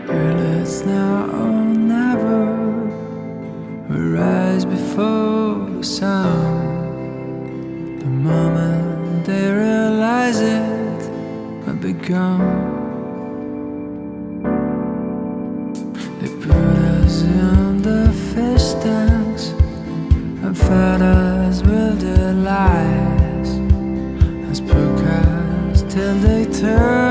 Girl, it's now or never. We rise before the sun. The moment they realize it, we'll be gone. They put us in the fish tanks and fed us with their lies as per cars till they turn